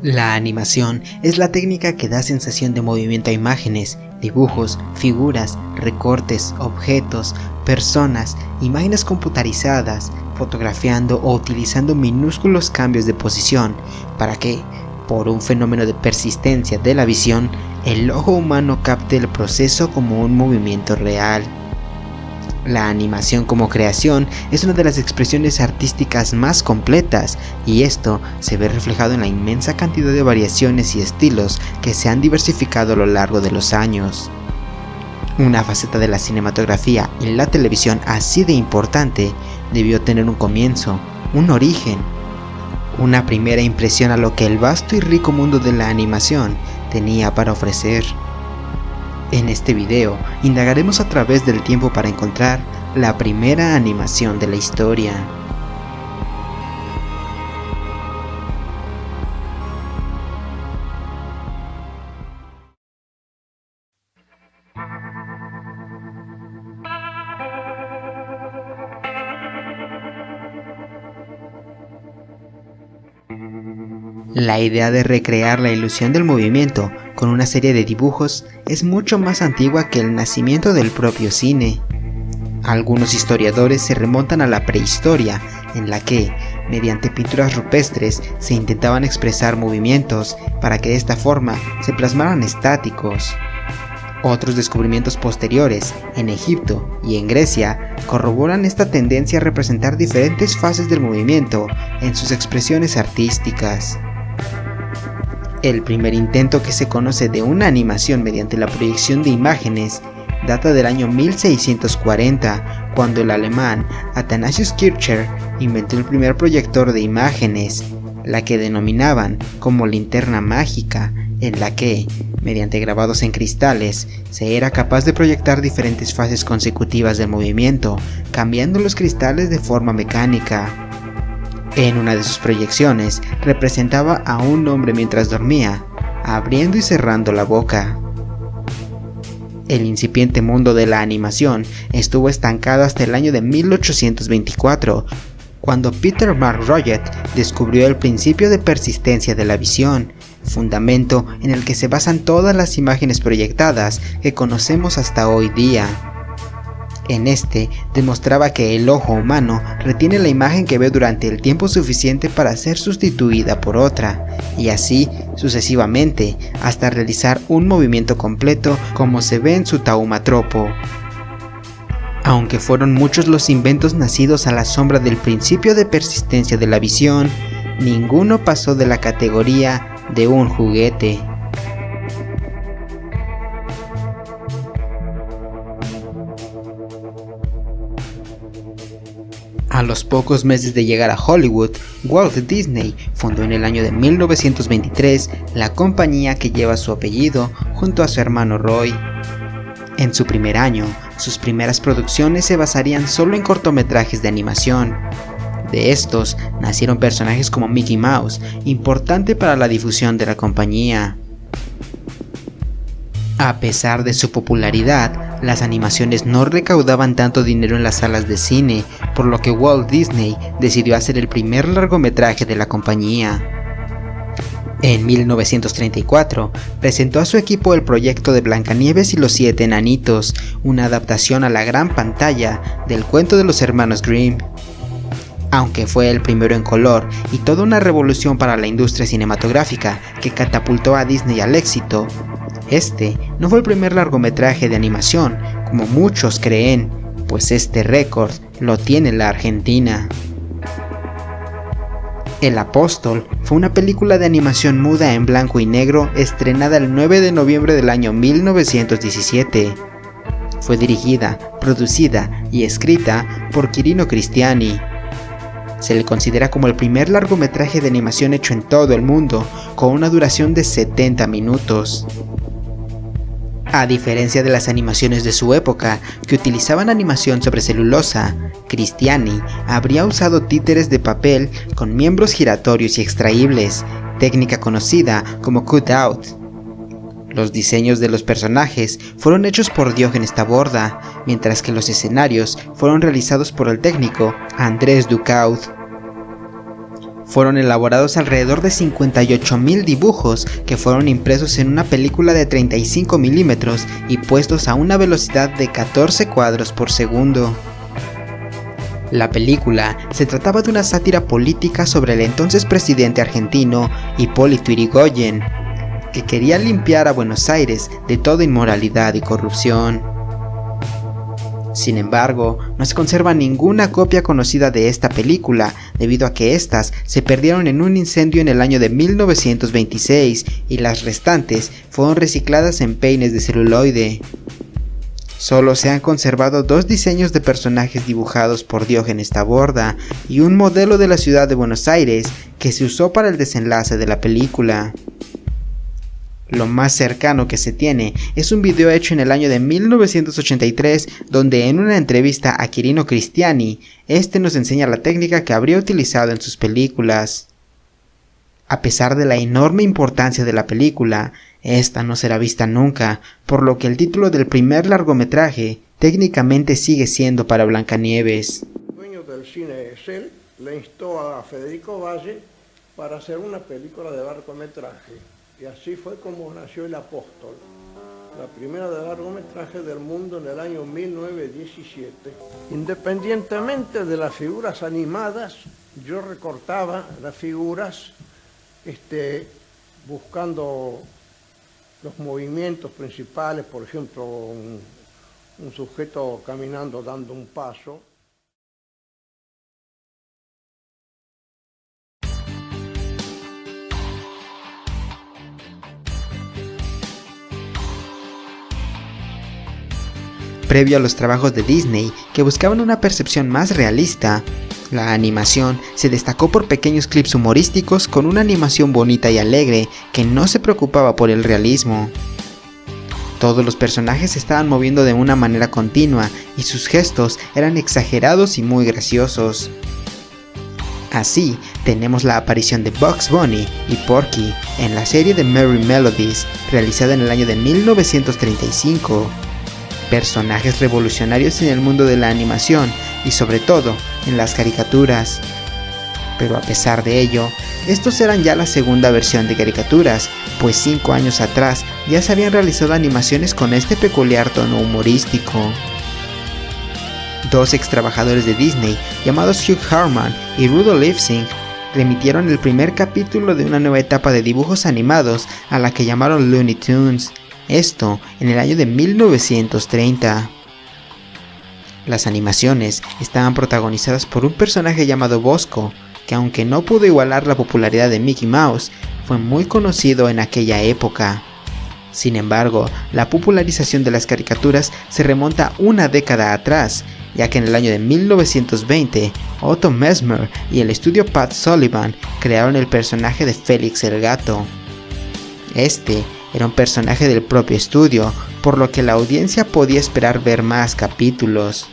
La animación es la técnica que da sensación de movimiento a imágenes, dibujos, figuras, recortes, objetos, personas, imágenes computarizadas, fotografiando o utilizando minúsculos cambios de posición para que, por un fenómeno de persistencia de la visión, el ojo humano capte el proceso como un movimiento real. La animación como creación es una de las expresiones artísticas más completas, y esto se ve reflejado en la inmensa cantidad de variaciones y estilos que se han diversificado a lo largo de los años. Una faceta de la cinematografía y la televisión así de importante debió tener un comienzo, un origen, una primera impresión a lo que el vasto y rico mundo de la animación tenía para ofrecer. En este video indagaremos a través del tiempo para encontrar la primera animación de la historia. La idea de recrear la ilusión del movimiento con una serie de dibujos es mucho más antigua que el nacimiento del propio cine. Algunos historiadores se remontan a la prehistoria, en la que, mediante pinturas rupestres, se intentaban expresar movimientos para que de esta forma se plasmaran estáticos. Otros descubrimientos posteriores, en Egipto y en Grecia, corroboran esta tendencia a representar diferentes fases del movimiento en sus expresiones artísticas. El primer intento que se conoce de una animación mediante la proyección de imágenes data del año 1640, cuando el alemán Athanasius Kircher inventó el primer proyector de imágenes, la que denominaban como linterna mágica, en la que, mediante grabados en cristales, se era capaz de proyectar diferentes fases consecutivas del movimiento, cambiando los cristales de forma mecánica. En una de sus proyecciones representaba a un hombre mientras dormía, abriendo y cerrando la boca. El incipiente mundo de la animación estuvo estancado hasta el año de 1824, cuando Peter Mark-Roget descubrió el principio de persistencia de la visión, fundamento en el que se basan todas las imágenes proyectadas que conocemos hasta hoy día. En este demostraba que el ojo humano retiene la imagen que ve durante el tiempo suficiente para ser sustituida por otra, y así sucesivamente hasta realizar un movimiento completo como se ve en su taumatropo. Aunque fueron muchos los inventos nacidos a la sombra del principio de persistencia de la visión, ninguno pasó de la categoría de un juguete. A los pocos meses de llegar a Hollywood, Walt Disney fundó en el año de 1923 la compañía que lleva su apellido junto a su hermano Roy. En su primer año, sus primeras producciones se basarían solo en cortometrajes de animación. De estos nacieron personajes como Mickey Mouse, importante para la difusión de la compañía. A pesar de su popularidad, las animaciones no recaudaban tanto dinero en las salas de cine, por lo que Walt Disney decidió hacer el primer largometraje de la compañía. En 1934, presentó a su equipo el proyecto de Blancanieves y los 7 enanitos, una adaptación a la gran pantalla del cuento de los hermanos Grimm. Aunque fue el primero en color y toda una revolución para la industria cinematográfica que catapultó a Disney al éxito, este no fue el primer largometraje de animación, como muchos creen, pues este récord lo tiene la Argentina. El Apóstol fue una película de animación muda en blanco y negro estrenada el 9 de noviembre del año 1917. Fue dirigida, producida y escrita por Quirino Cristiani. Se le considera como el primer largometraje de animación hecho en todo el mundo, con una duración de 70 minutos. A diferencia de las animaciones de su época, que utilizaban animación sobre celulosa, Cristiani habría usado títeres de papel con miembros giratorios y extraíbles, técnica conocida como cut-out. Los diseños de los personajes fueron hechos por Diógenes Taborda, mientras que los escenarios fueron realizados por el técnico Andrés Ducaud. fueron elaborados alrededor de 58.000 dibujos que fueron impresos en una película de 35 milímetros y puestos a una velocidad de 14 cuadros por segundo. La película se trataba de una sátira política sobre el entonces presidente argentino Hipólito Yrigoyen, que quería limpiar a Buenos Aires de toda inmoralidad y corrupción. Sin embargo, no se conserva ninguna copia conocida de esta película, debido a que éstas se perdieron en un incendio en el año de 1926 y las restantes fueron recicladas en peines de celuloide. Solo se han conservado 2 diseños de personajes dibujados por Diógenes Taborda y un modelo de la ciudad de Buenos Aires que se usó para el desenlace de la película. Lo más cercano que se tiene es un video hecho en el año de 1983 donde en una entrevista a Quirino Cristiani, este nos enseña la técnica que habría utilizado en sus películas. A pesar de la enorme importancia de la película, esta no será vista nunca, por lo que el título del primer largometraje técnicamente sigue siendo para Blancanieves. El dueño del cine Excel le instó a Federico Valle para hacer una película de largometraje, y así fue como nació El Apóstol, la primera de largometraje del mundo en el año 1917. Independientemente de las figuras animadas, yo recortaba las figuras buscando los movimientos principales, por ejemplo, un sujeto caminando dando un paso. Previo a los trabajos de Disney, que buscaban una percepción más realista, la animación se destacó por pequeños clips humorísticos con una animación bonita y alegre que no se preocupaba por el realismo. Todos los personajes se estaban moviendo de una manera continua y sus gestos eran exagerados y muy graciosos. Así, tenemos la aparición de Bugs Bunny y Porky en la serie de Merry Melodies, realizada en el año de 1935. Personajes revolucionarios en el mundo de la animación y sobre todo en las caricaturas. Pero a pesar de ello, estos eran ya la segunda versión de caricaturas, pues 5 años atrás ya se habían realizado animaciones con este peculiar tono humorístico. 2 ex trabajadores de Disney, llamados Hugh Harman y Rudolph Lifsing, remitieron el primer capítulo de una nueva etapa de dibujos animados a la que llamaron Looney Tunes, esto en el año de 1930. Las animaciones estaban protagonizadas por un personaje llamado Bosco, que aunque no pudo igualar la popularidad de Mickey Mouse, fue muy conocido en aquella época. Sin embargo, la popularización de las caricaturas se remonta una década atrás, ya que en el año de 1920, Otto Mesmer y el estudio Pat Sullivan crearon el personaje de Félix el Gato. Este era un personaje del propio estudio, por lo que la audiencia podía esperar ver más capítulos.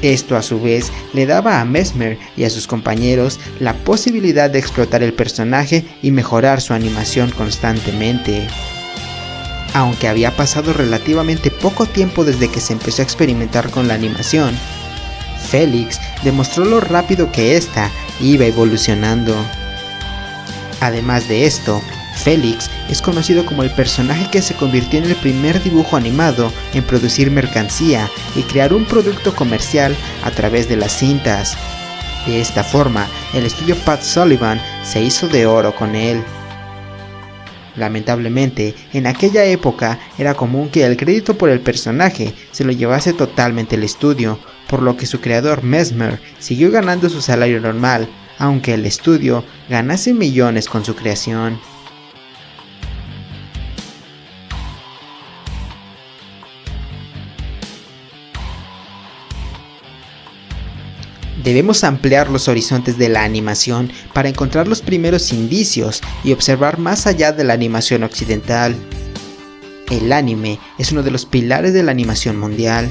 Esto a su vez le daba a Mesmer y a sus compañeros la posibilidad de explotar el personaje y mejorar su animación constantemente. Aunque había pasado relativamente poco tiempo desde que se empezó a experimentar con la animación, Félix demostró lo rápido que ésta iba evolucionando. Además de esto, Félix es conocido como el personaje que se convirtió en el primer dibujo animado en producir mercancía y crear un producto comercial a través de las cintas. De esta forma, el estudio Pat Sullivan se hizo de oro con él. Lamentablemente, en aquella época era común que el crédito por el personaje se lo llevase totalmente el estudio, por lo que su creador Mesmer siguió ganando su salario normal, aunque el estudio ganase millones con su creación. Debemos ampliar los horizontes de la animación para encontrar los primeros indicios y observar más allá de la animación occidental. El anime es uno de los pilares de la animación mundial.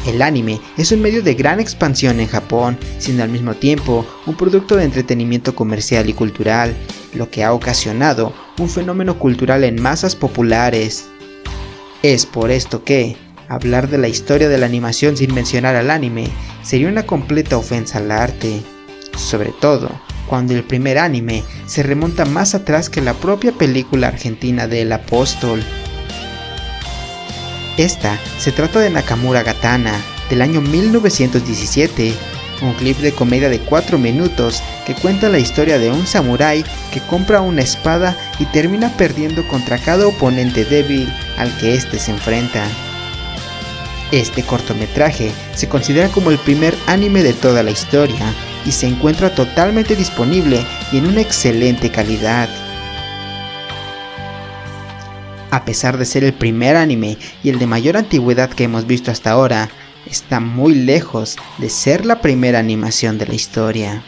El anime es un medio de gran expansión en Japón, siendo al mismo tiempo un producto de entretenimiento comercial y cultural, lo que ha ocasionado un fenómeno cultural en masas populares. Es por esto que hablar de la historia de la animación sin mencionar al anime sería una completa ofensa al arte, sobre todo cuando el primer anime se remonta más atrás que la propia película argentina de El Apóstol. Esta se trata de Nakamura Gatana, del año 1917, un clip de comedia de 4 minutos que cuenta la historia de un samurái que compra una espada y termina perdiendo contra cada oponente débil al que éste se enfrenta. Este cortometraje se considera como el primer anime de toda la historia y se encuentra totalmente disponible y en una excelente calidad. A pesar de ser el primer anime y el de mayor antigüedad que hemos visto hasta ahora, está muy lejos de ser la primera animación de la historia.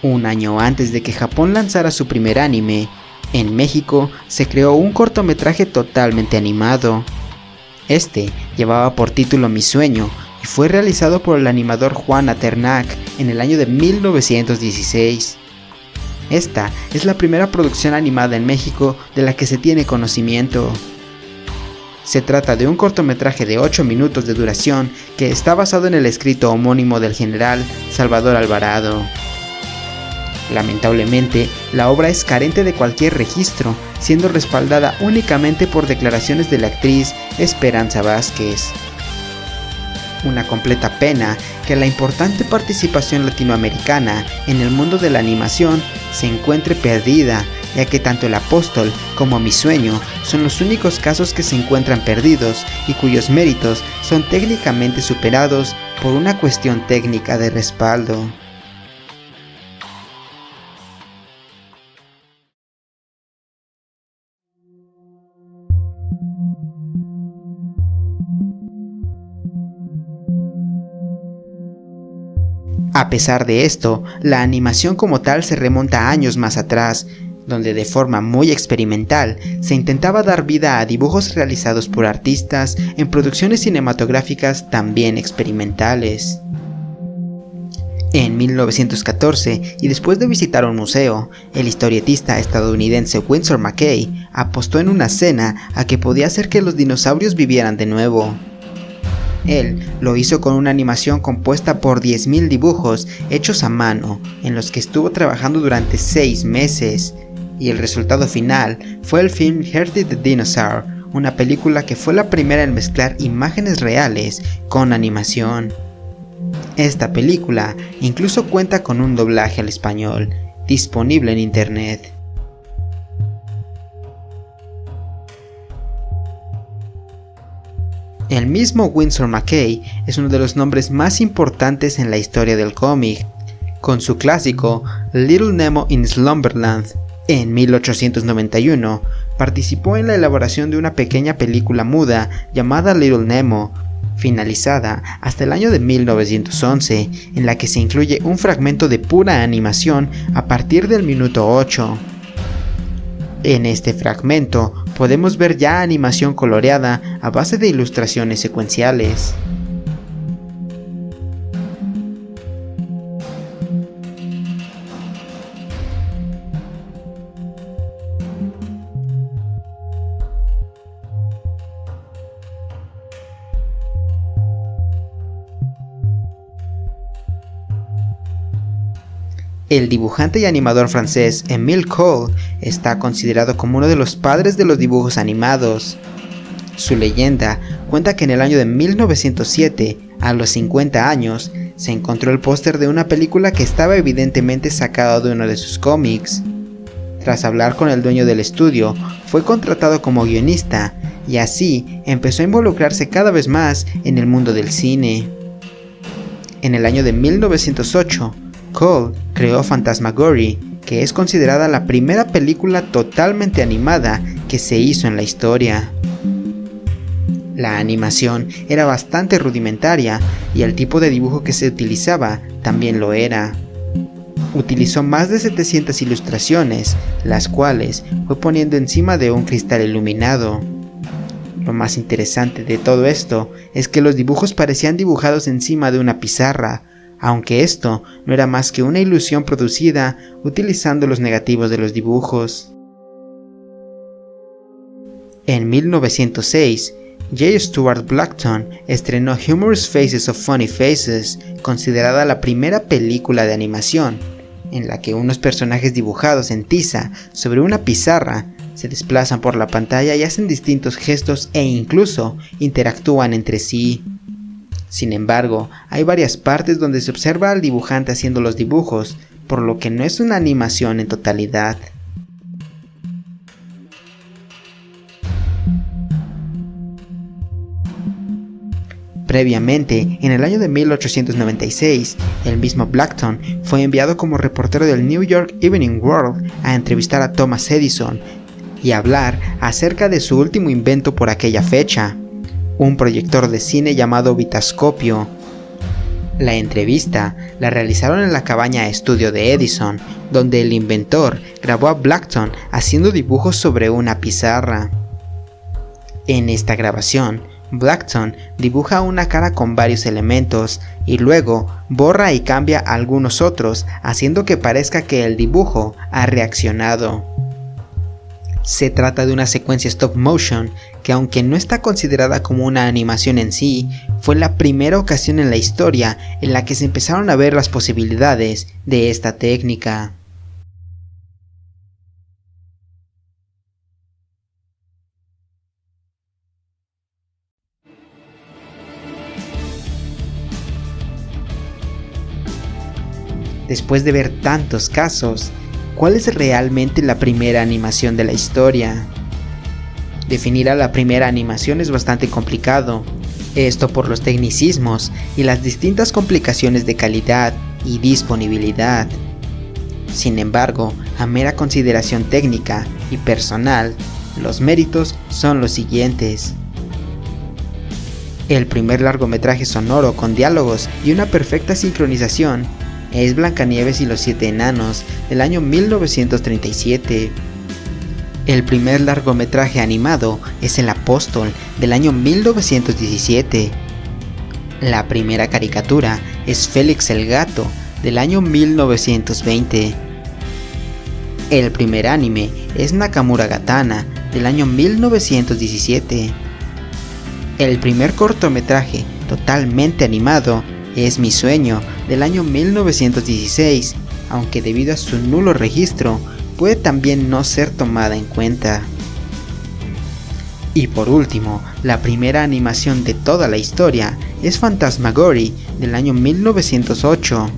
Un año antes de que Japón lanzara su primer anime, en México se creó un cortometraje totalmente animado. Este llevaba por título Mi Sueño y fue realizado por el animador Juan Aternac en el año de 1916. Esta es la primera producción animada en México de la que se tiene conocimiento. Se trata de un cortometraje de 8 minutos de duración que está basado en el escrito homónimo del general Salvador Alvarado. Lamentablemente, la obra es carente de cualquier registro, siendo respaldada únicamente por declaraciones de la actriz Esperanza Vázquez. Una completa pena que la importante participación latinoamericana en el mundo de la animación se encuentre perdida, ya que tanto El Apóstol como Mi Sueño son los únicos casos que se encuentran perdidos y cuyos méritos son técnicamente superados por una cuestión técnica de respaldo. A pesar de esto, la animación como tal se remonta a años más atrás, donde de forma muy experimental se intentaba dar vida a dibujos realizados por artistas en producciones cinematográficas también experimentales. En 1914, y después de visitar un museo, el historietista estadounidense Winsor McCay apostó en una cena a que podía hacer que los dinosaurios vivieran de nuevo. Él lo hizo con una animación compuesta por 10.000 dibujos hechos a mano, en los que estuvo trabajando durante 6 meses, y el resultado final fue el film Hearty the Dinosaur, una película que fue la primera en mezclar imágenes reales con animación. Esta película incluso cuenta con un doblaje al español, disponible en internet. El mismo Winsor McCay es uno de los nombres más importantes en la historia del cómic, con su clásico Little Nemo in Slumberland. En 1891 participó en la elaboración de una pequeña película muda llamada Little Nemo, finalizada hasta el año de 1911, en la que se incluye un fragmento de pura animación a partir del minuto 8. En este fragmento podemos ver ya animación coloreada a base de ilustraciones secuenciales. El dibujante y animador francés Émile Cohl está considerado como uno de los padres de los dibujos animados. Su leyenda cuenta que en el año de 1907, a los 50 años, se encontró el póster de una película que estaba evidentemente sacado de uno de sus cómics. Tras hablar con el dueño del estudio, fue contratado como guionista y así empezó a involucrarse cada vez más en el mundo del cine. En el año de 1908, Cohl creó Phantasmagoria, que es considerada la primera película totalmente animada que se hizo en la historia. La animación era bastante rudimentaria y el tipo de dibujo que se utilizaba también lo era. Utilizó más de 700 ilustraciones, las cuales fue poniendo encima de un cristal iluminado. Lo más interesante de todo esto es que los dibujos parecían dibujados encima de una pizarra, aunque esto no era más que una ilusión producida utilizando los negativos de los dibujos. En 1906, J. Stuart Blackton estrenó Humorous Faces of Funny Faces, considerada la primera película de animación, en la que unos personajes dibujados en tiza sobre una pizarra se desplazan por la pantalla y hacen distintos gestos e incluso interactúan entre sí. Sin embargo, hay varias partes donde se observa al dibujante haciendo los dibujos, por lo que no es una animación en totalidad. Previamente, en el año de 1896, el mismo Blackton fue enviado como reportero del New York Evening World a entrevistar a Thomas Edison y hablar acerca de su último invento por aquella fecha, un proyector de cine llamado Vitascopio. La entrevista la realizaron en la cabaña estudio de Edison, donde el inventor grabó a Blackton haciendo dibujos sobre una pizarra. En esta grabación, Blackton dibuja una cara con varios elementos y luego borra y cambia algunos otros, haciendo que parezca que el dibujo ha reaccionado. Se trata de una secuencia stop motion que, aunque no está considerada como una animación en sí, fue la primera ocasión en la historia en la que se empezaron a ver las posibilidades de esta técnica. Después de ver tantos casos, ¿cuál es realmente la primera animación de la historia? Definir a la primera animación es bastante complicado, esto por los tecnicismos y las distintas complicaciones de calidad y disponibilidad. Sin embargo, a mera consideración técnica y personal, los méritos son los siguientes. El primer largometraje sonoro con diálogos y una perfecta sincronización es Blancanieves y los 7 enanos, del año 1937. El primer largometraje animado es El Apóstol, del año 1917. La primera caricatura es Félix el Gato, del año 1920. El primer anime es Nakamura Gatana, del año 1917. El primer cortometraje totalmente animado es Mi Sueño, del año 1916, aunque debido a su nulo registro, puede también no ser tomada en cuenta. Y por último, la primera animación de toda la historia es Phantasmagoria, del año 1908,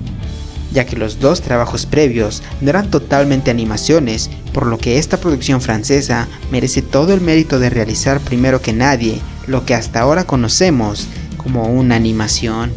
ya que los dos trabajos previos no eran totalmente animaciones, por lo que esta producción francesa merece todo el mérito de realizar primero que nadie lo que hasta ahora conocemos como una animación.